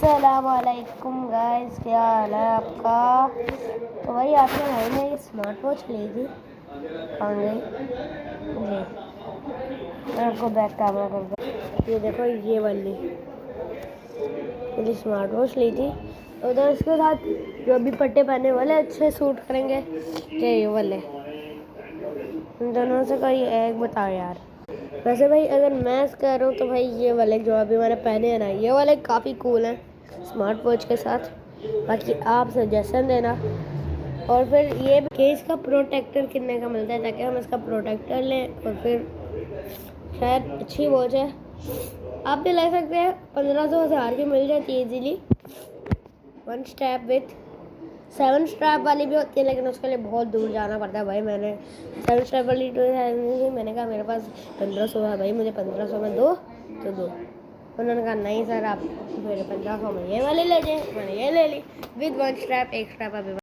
अस्सलामुअलैकुम गाइस, क्या हाल है आपका। तो भाई आपने भाई ने ये स्मार्ट वॉच ली थी कहाँ गई जी। मैं आपको बैक कैमरा कर दूँ। ये देखो ये वाली स्मार्ट वॉच ली थी। उधर इसके साथ जो भी पट्टे पहने वाले अच्छे सूट करेंगे ये वाले। इन दोनों से कोई एक बताओ यार। वैसे भाई अगर मैं कह रहा हूँ तो भाई ये वाले जो अभी मैंने पहने हैं ना, ये वाले काफ़ी कूल हैं स्मार्ट वॉच के साथ। बाकी आप सजेशन देना। और फिर ये कि इसका प्रोटेक्टर कितने का मिलता है ताकि हम इसका प्रोटेक्टर लें। और फिर शायद अच्छी वॉच है, आप भी ले सकते हैं। 1500 की मिल जाती है इजीली। 1 स्ट्रैप विथ 7 स्ट्रैप वाली भी होती है, लेकिन उसके लिए बहुत दूर जाना पड़ता है भाई। मैंने 7 स्ट्रैप वाली मैंने कहा मेरे पास 1500 है भाई, मुझे 1500 में दो तो दो। उन्होंने कहा नहीं सर, आप मेरे 1500 में ये वाली ले जाए। मैंने ये ले ली विद 1 स्ट्रैप, 1 स्ट्रैप अभी